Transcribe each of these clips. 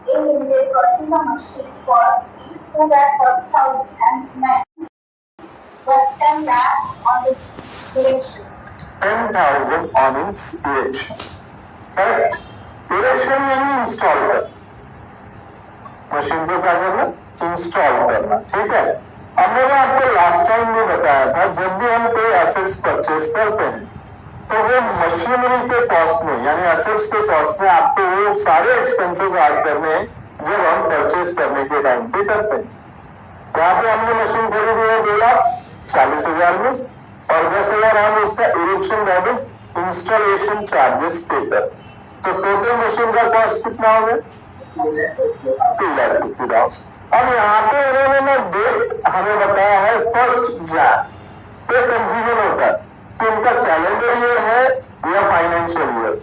in they purchase a machine for 840,000 and men, but 10 lakh on the direction. 10,000 on its erection. Correct? Erection यानी install कर, machine को क्या करना? Install करना, ठीक है। अब मैंने आपको लास्ट टाइम भी बताया था, जब भी हम कोई एसेट्स परचेस करते हैं तो वो मशीनरी के कॉस्ट में यानी एसेट्स के कॉस्ट में आपको वो सारे एक्सपेंसेस ऐड करने हैं जब हम परचेस करने के टाइम पे करते हैं। यहाँ पे हमने मशीन खरीदी है 2,40,000 में और 10,000 हम उसका erection that is installation charges पे कर, तो टोटल मशीन का कॉस्ट कितना हो गया? 2,50,000। अब यहाँ पे इन्होंने ना डेट हमें बताया है 1 जनवरी, तो कंफ्यूजन होता है कि उनका कैलेंडर ईयर है या फाइनेंशियल ईयर,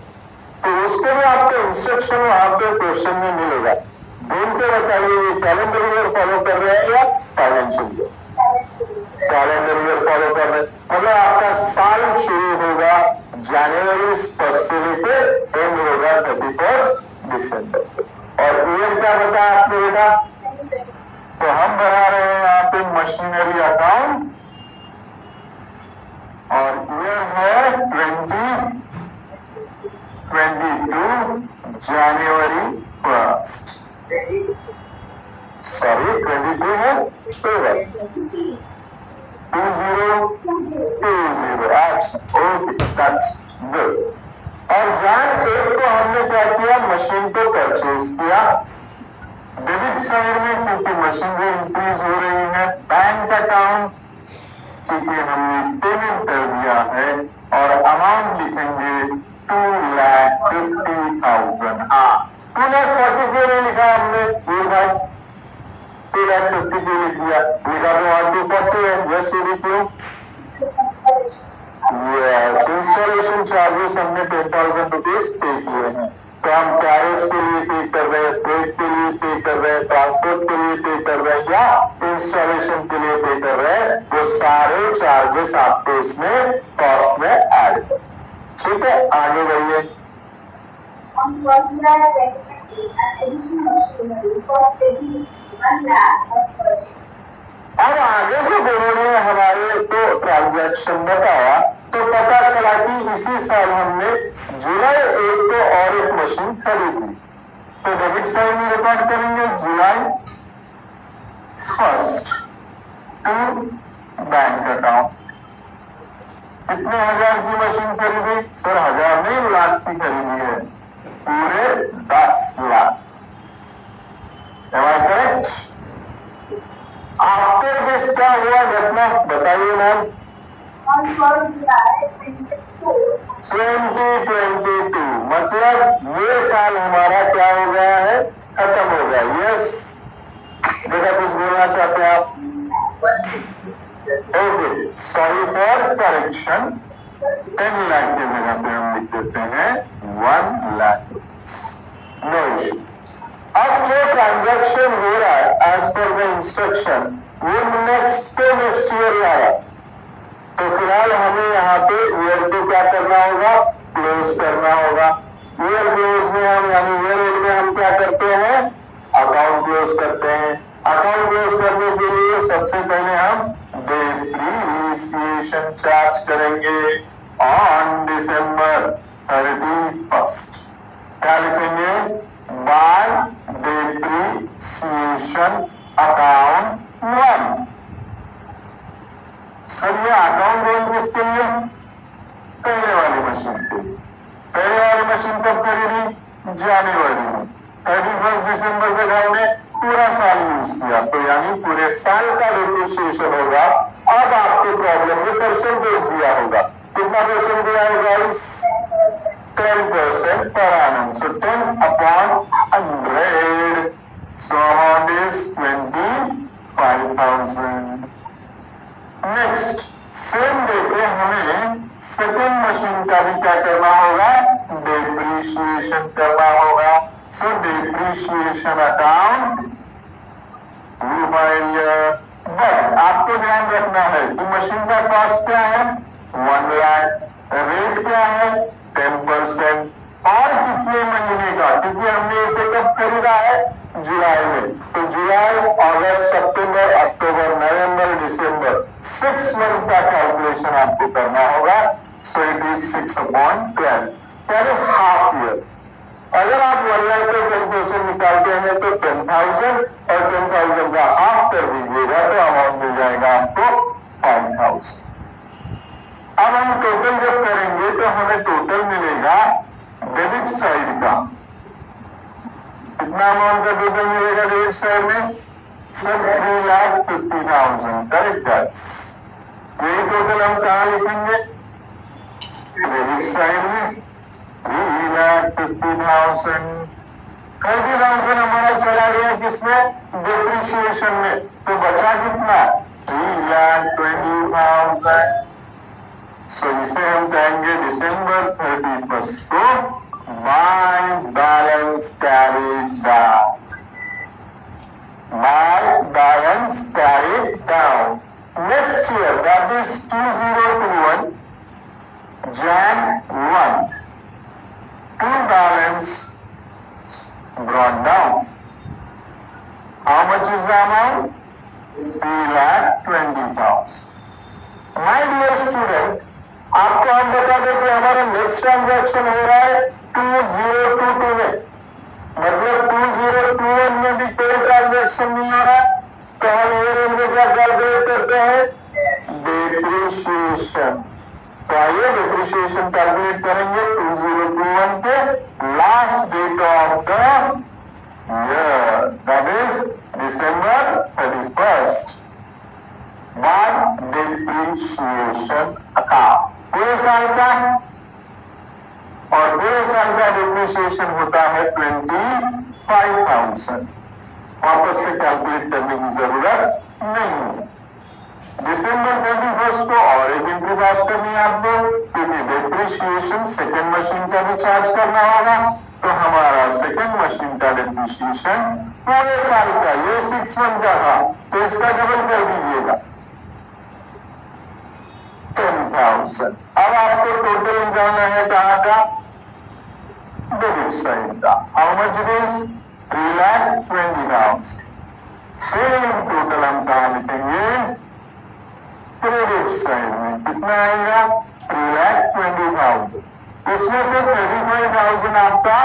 तो उसके लिए आपको इंस्ट्रक्शन वहां पे क्वेश्चन में मिलेगा, ढूंढ के बताइए ये कैलेंडर ईयर फॉलो कर रहे हैं या financial year. Calendar year follow कर रहे हैं मतलब आपका साल शुरू होगा जनवरी 1 से लेकर एंड होगा 31 दिसंबर। और ईयर क्या बताया आपने बेटा? तो हम बना रहे हैं यहाँ पे मशीनरी अकाउंट और ईयर है 2022 जनवरी 1। सॉरी 23 है 2020। Okay that's good. और जन 1 को हमने क्या किया? मशीन को परचेज किया। डेबिट साइड में क्योंकि मशीनरी इंक्रीज हो रही है, बैंक अकाउंट क्योंकि हमने पेमेंट कर दिया है और अमाउंट लिखेंगे 2,50,000। हाँ 2,40,000 क्यों लिखा हमने? ये भाई 2,50,000 क्यों लिख दिया? लिखा तो वहां 240 है, यस क्यों? यस, इंस्टॉलेशन चार्जेस हमने 10,000 रुपीज पे किए हैं, तो हम कैरेज के लिए पे कर रहे हैं, फ्रेट के लिए पे कर रहे हैं, ट्रांसपोर्ट के लिए पे कर रहे हैं या इंस्टॉलेशन के लिए पे कर रहे हैं, वो सारे चार्जेस आपको इसमें कॉस्ट में ऐड कर। ठीक है, आगे बढ़िए। अब आगे जो उन्होंने हमारे को ट्रांजैक्शन बताया तो पता चला कि इसी साल हमने जुलाई 1 को और एक मशीन खरीदी, तो डेबिट साइड में रिकॉर्ड करेंगे जुलाई 1 टू बैंक अकाउंट। कितने हजार की मशीन खरीदी? सर 1,000 नहीं, लाख की खरीदी है, पूरे 10 lakh. Am I correct? After this क्या हुआ घटना बताइए मैम? 2022 मतलब ये साल हमारा क्या हो गया है? खत्म हो गया। यस बेटा कुछ बोलना चाहते हैं आप? Okay, sorry for correction, 10 lakh की जगह पे हम लिख देते हैं 1 लाख। No issue. अब जो ट्रांजैक्शन हो रहा है एज पर द इंस्ट्रक्शन वो नेक्स्ट ईयर जा रहा है, तो फिलहाल हमें यहाँ पे ईयर को क्या करना होगा? क्लोज करना होगा। ईयर क्लोज में हम यानी ईयर एंड में हम क्या करते हैं? अकाउंट क्लोज करते हैं। अकाउंट क्लोज करने के लिए सबसे पहले हम डेप्रिसिएशन चार्ज करेंगे ऑन December 31। क्या लिखेंगे? Bye depreciation account 1। सर ये अकाउंट 1 किसके लिए? पहले वाली मशीन के लिए। पहले वाली मशीन कब खरीदी? जनवरी में। 31 दिसंबर तक हमने पूरा साल यूज किया, तो यानी पूरे साल का डेप्रिसिएशन होगा। अब आपके प्रॉब्लम में परसेंटेज दिया होगा, कितना परसेंट दिया है guys? 10% per annum. So 10 upon 100. So amount is 25,000. Next same day पे हमें सेकेंड मशीन का भी क्या करना होगा? डेप्रिसिएशन करना होगा। सो डेप्रिसिएशन अकाउंट बट आपको ध्यान रखना है कि मशीन का कॉस्ट क्या है? 1 लाख। रेट क्या है? 10%। और कितने महीने का, क्योंकि हमने इसे कब खरीदा है, जुलाई में, तो जुलाई, अगस्त, सितंबर, अक्टूबर, नवंबर, दिसंबर, 6 मंथ का कैलकुलेशन आपको करना होगा। सो इट इज 6/12, यानी हाफ ईयर। अगर आप 1 लाख का कैलकुलेशन निकालते हैं तो 10,000 और 10,000 का हाफ कर दीजिएगा तो अमाउंट मिल जाएगा आपको 5,000। अब हम टोटल जब करेंगे तो हमें टोटल मिलेगा डेबिट साइड का, कितना अमाउंट का टोटल मिलेगा डेबिट साइड में, सर 3,50,000, करेक्ट गाइस। यही टोटल हम कहाँ लिखेंगे, डेबिट साइड में 3,50,000। 30,000 हमारा चला गया किसमें, डिप्रिशिएशन में, तो बचा कितना, 3,20,000। सो इसे हम कहेंगे December 31st को by balance carried down, by balance carried down. Next year that is 2021 Jan 1, to balance brought down. How much is the amount? 3,20,000. My dear student, आपको हम बता दें कि हमारा नेक्स्ट ट्रांजैक्शन हो रहा है 2022 में, मतलब 2021 में भी कोई ट्रांजैक्शन नहीं हो रहा, तो हम ये रेट में क्या कैलकुलेट करते हैं, डिप्रिशिएशन। तो आइए डिप्रिशिएशन कैलकुलेट करेंगे 2021 के last date of the year, that is December 31st, by depreciation account. पूरे साल का, और पूरे साल का डिप्रिशिएशन होता है 25,000। वापस से कैलकुलेट करने की जरूरत नहीं है। December 31st को और एक एंट्री पास करनी है आपको, क्योंकि डिप्रिशिएशन सेकेंड मशीन का भी चार्ज करना होगा, तो हमारा सेकेंड मशीन का डिप्रिशिएशन पूरे साल का, ये 6 मंथ का था, तो इसका डबल कर दीजिएगा 10,000। अब आपको टोटल निकालना है कहाँ का, डेबिट साइड का। How much it is, 3,20,000। Same total हम कहाँ लिखेंगे, क्रेडिट साइड में कितना आएगा, 3,20,000। इसमें से 35,000 आपका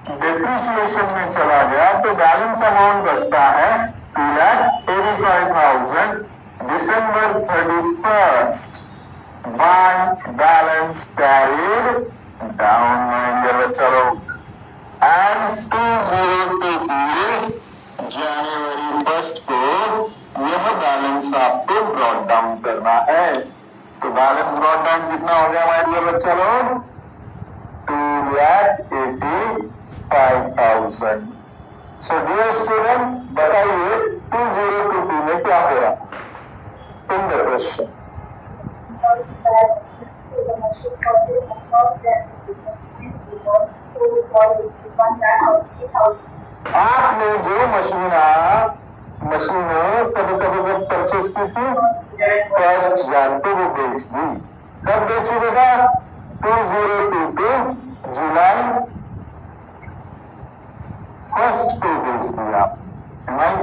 डिप्रिशिएशन में चला गया, तो बैलेंस अमाउंट बचता है 2,85,000 December 31st by balance carried down मानेंगे बच्चा लोग। एंड 2022 January 1st को यह बैलेंस आपको ब्रॉट डाउन करना है। तो बैलेंस ब्रॉट डाउन कितना हो गया हमारे लिए बच्चा लोग, 2,85,000। सो डियर स्टूडेंट, बताइए 2022 में क्या हो रहा इन द क्वेश्चन। आपने जो मशीनें कब परचेज की थी, 1 Jan को वो बेच दी। कब बेची बेटा, 2022 जुलाई 1st को बेच दिया।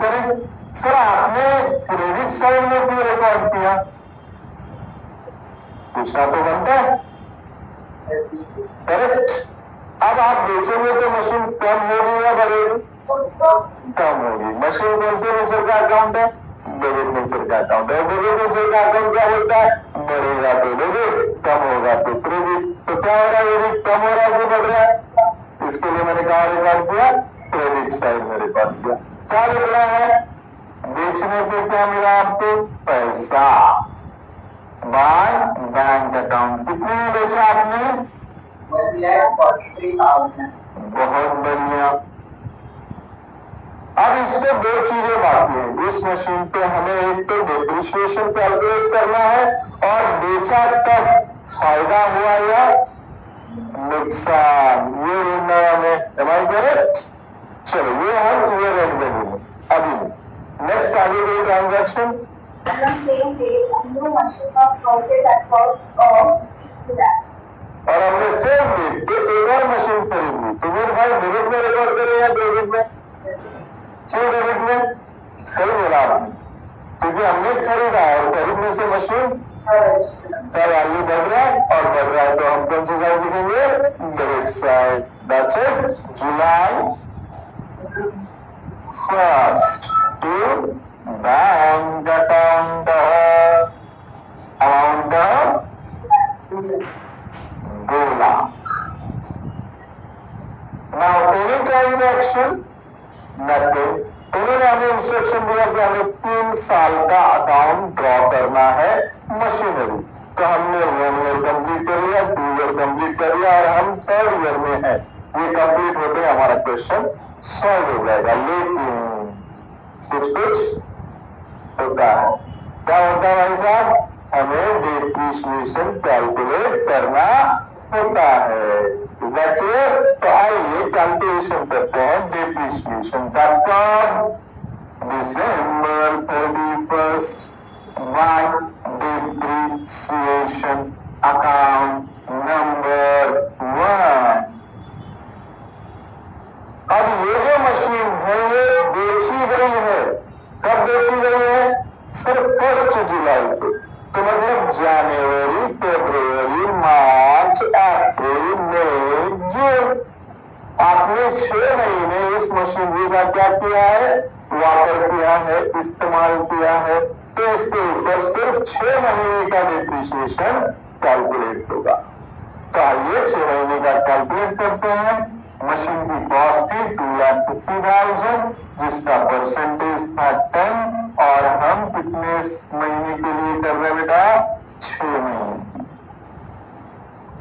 करेक्ट सर, आपने क्रेडिट साइड में क्यों रिकॉर्ड किया, पूछना तो बनता है, करेक्ट। अब आप बेचोगे तो मशीन कम होगी या बढ़ेगी, कम होगी। मशीन कौन से नेचर का अकाउंट है, डेबिट नेचर का अकाउंट है। डेबिट नेचर का अकाउंट क्या बोलता है, बढ़ेगा तो डेबिट, कम होगा तो क्रेडिट। तो क्या हो रहा है, यदि कम हो रहा है कि बढ़ रहा है, इसके लिए मैंने कहा रिकॉर्ड किया, क्रेडिट साइड में रिकॉर्ड किया। क्या लिख रहा है, बेचने पे क्या मिला आपको, पैसा बाय बैंक अकाउंट। कितने में बेचा आपने, 43,000। बहुत बढ़िया। अब इसमें 2 चीजें बाकी है। इस मशीन पे हमें एक तो डिप्रिशिएशन कैलकुलेट करना है, और बेचा तब फायदा हुआ या नुकसान, ये ढूंढना है हमें। Am I correct? चलो ये हम ईयर एंड में ढूंढे। अभी नेक्स्ट आगे कोई transaction, same day, a new machine was purchased at cost of 3 lakh. और और हमने सेम डेट पे एक और मशीन खरीद ली, तो मेरे भाई डेबिट में रिकॉर्ड करें या क्रेडिट में? क्यों डेबिट में? सही बोला आपने, क्योंकि हमने खरीदा और खरीदने से मशीन का वैल्यू बढ़ रहा है, और बढ़ रहा है तो हम कौन सी साइड लिखेंगे? Debit side. That's it. July 1st to bank account amount 2 lakh. Now any transaction, nothing। उन्होंने हमें इंस्ट्रक्शन दिया कि हमें 3 साल का अकाउंट ड्रॉ करना है मशीनरी, तो हमने 1 ईयर कंप्लीट कर लिया, 2 ईयर कंप्लीट कर लिया, और हम 3rd ईयर में है। ये कंप्लीट होते हमारा क्वेश्चन सॉल्व हो जाएगा। लेकिन कुछ होता है। क्या होता है भाई साहब? हमें डेप्रिसिएशन कैलकुलेट करना होता है। Is that clear? तो आइए कैलकुलेशन करते हैं डेप्रिसिएशन का। कब? December 31st, one depreciation account number 1। अब ये जो मशीन है ये बेची गई है। कब बेची गई है? सिर्फ 1 जुलाई को। तो मतलब जनवरी, फरवरी, मार्च, अप्रैल, मई, जून, आपने 6 महीने इस मशीनरी का क्या किया है? वापर किया है, इस्तेमाल किया है, तो इसके ऊपर सिर्फ 6 महीने का डिप्रिसिएशन कैलकुलेट होगा। तो आइए 6 महीने का कैलकुलेट करते हैं। मशीन की कॉस्ट थी 2,50,000, जिसका परसेंटेज था 10, और हम कितने महीने के लिए कर रहे बेटा? 6 महीने।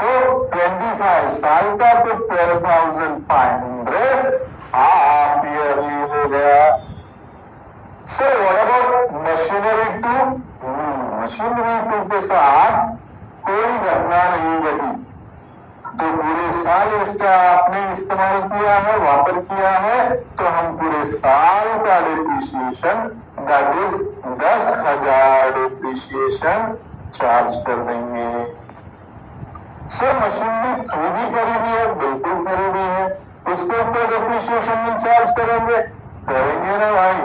तो 25 साल का, तो 12,500 हाफ ईयरली हो गया। Sir what about machinery 2? Machinery 2 के साथ कोई घटना नहीं घटी, तो पूरे साल इसका आपने इस्तेमाल किया है, वापर किया है, तो हम पूरे साल का depreciation that is 10,000 depreciation charge कर देंगे। सर मशीनरी 3 भी खरीदी है, बिल्कुल खरीदी है, उसके ऊपर डिप्रिसिएशन नहीं चार्ज करेंगे? करेंगे ना भाई,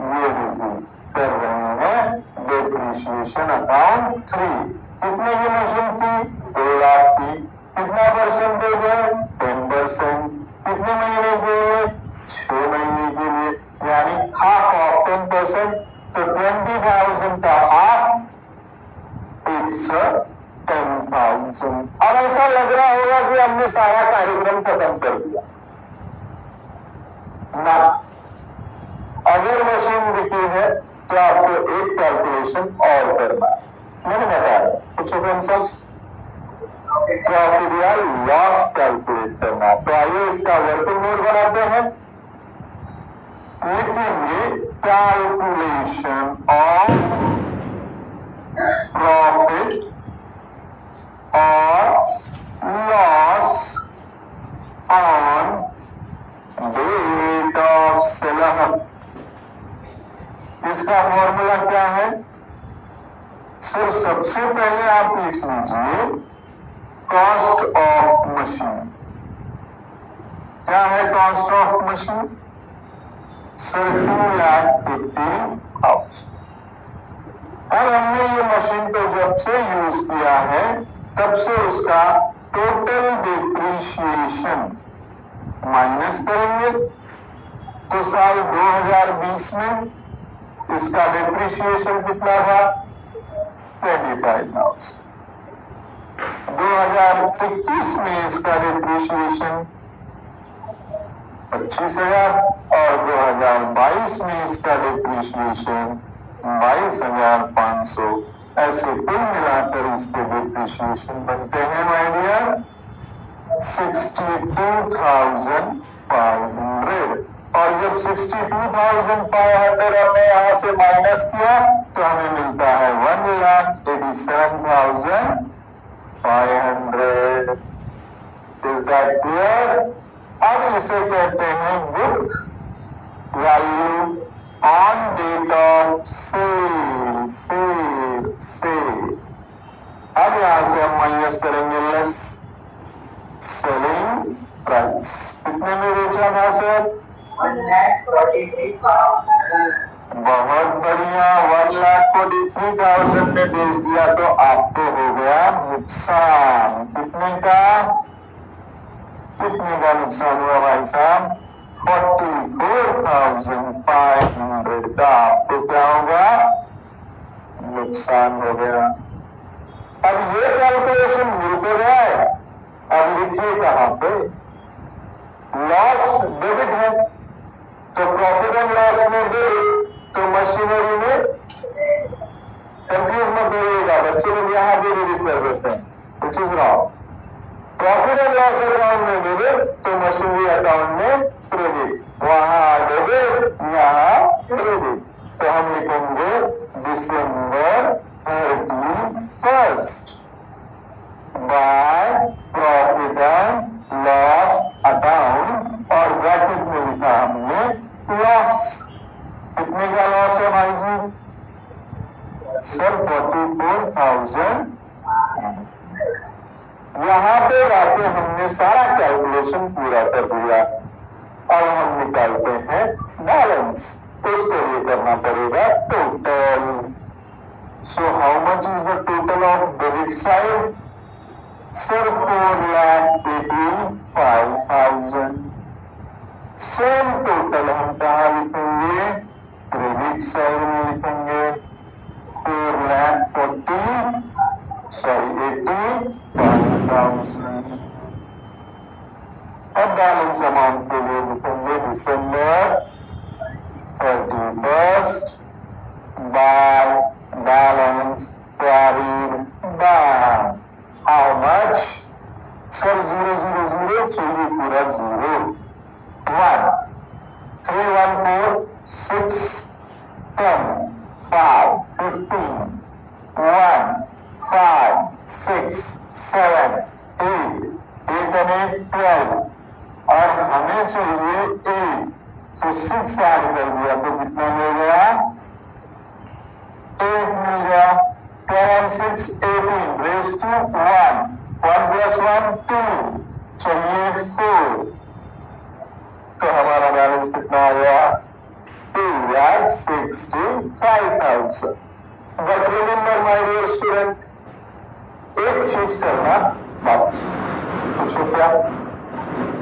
ये बिल्कुल कर रहे हैं डिप्रिसिएशन अकाउंट 3। कितने की मशीन थी? 2 लाख की। कितना परसेंटेज है? 10%। कितने महीने के लिए? 6 महीने के लिए, यानी हाफ ऑफ 10%, तो 20,000 का हाफ, इट्स 10,000। अब ऐसा लग रहा होगा कि हमने सारा कार्यक्रम खत्म कर दिया ना। अगर मशीन बिकी है तो आपको एक कैलकुलेशन और करना है, मैंने बताया कुछ कॉन्सेप्ट, प्रॉफिट या लॉस कैलकुलेट करना। तो आइए इसका वर्किंग नोट बनाते हैं। लिखेंगे कैलकुलेशन ऑफ प्रॉफिट और loss on date of sale. इसका फॉर्मूला क्या है? सर सबसे पहले आप लिख लीजिए कॉस्ट ऑफ मशीन। क्या है कॉस्ट ऑफ मशीन? सर 2,50,000। और हमने ये मशीन को जब से यूज किया है तब से उसका टोटल डिप्रिसिएशन माइनस करेंगे, तो साल 2020 में इसका डिप्रिसिएशन कितना था? 25,000। 2021 में इसका डिप्रिसिएशन 25,000, और 2022 में इसका डिप्रिसिएशन 22,500। ऐसे कुल मिलाकर इसके डिप्रिसिएशन बनते हैं माय डियर 62,500। और जब 62,500 हमने यहाँ से माइनस किया तो हमें मिलता है 1,87,500। Is that clear? अब इसे कहते हैं book value on date of sale. अब यहां से हम माइनस करेंगे लेस सेलिंग प्राइस। कितने में बेचा था सर? 1,43,000। बहुत बढ़िया, 1,43,000 में बेच दिया तो आपको हो गया नुकसान। कितने का नुकसान हुआ भाई साहब? 44,500 का आपको क्या होगा? नुकसान हो गया। अब ये कैलकुलेशन भूल तो गए। अब लिखिए कहां पे लॉस डेबिट है तो प्रॉफिट एंड लॉस में डेबिट, तो मशीनरी में कंफ्यूज मत होइएगा, बच्चे लोग यहां भी डेबिट कर देते हैं, which is wrong. Profit and loss account में डेबिट तो मशीनरी अकाउंट में क्रेडिट, वहां डेबिट यहां क्रेडिट। तो हम लिखेंगे December 31st by profit and loss account, और ब्रैकेट में लिखा हमने लॉस। कितने का लॉस है भाई जी? सर 44,000। यहां पे जाके हमने सारा कैलकुलेशन पूरा कर दिया। अब हम निकालते हैं बैलेंस। उसके लिए करना पड़ेगा total. So how much is the total of debit side? Sir 4,85,000। Same total हम कहा लिखेंगे? क्रेडिट साइड में लिखेंगे 85,000। अब बैलेंस अमाउंट के लिए लिखेंगे December 31st by balance carried by how much? Sir 000 चाहिए पूरा 0 1 3 1 4 6 10 5 15 1 5 6 7 8 8 and 8 12 और हमें चाहिए 8, तो 6 ऐड कर दिया तो कितना मिल गया? 8 मिल गया। 12 and 6 18 raised to 1 1 plus 1 2 चाहिए 4, तो हमारा बैलेंस कितना आ गया? 2,65,000। But remember my dear student, एक चीज करना बाकी। पूछो क्या?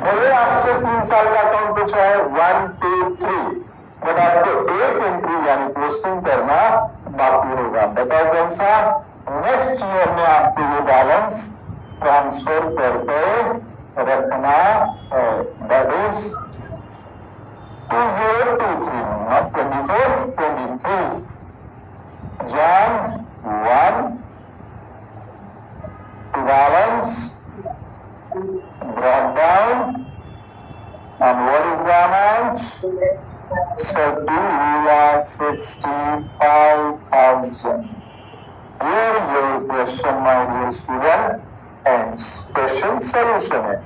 भले आपसे 3 साल का अकाउंट पूछा है 1 2 3, बट आपको एक एंट्री यानी पोस्टिंग करना बाकी होगा। बताओ कौन सा? नेक्स्ट ईयर में आपको ये बैलेंस ट्रांसफर करके रखना है। That is 2023, not 24, 23। Jan 1 balance brought down, and what is the amount? So 2,65,000. Here your question, my dear student, ends. Question solution है।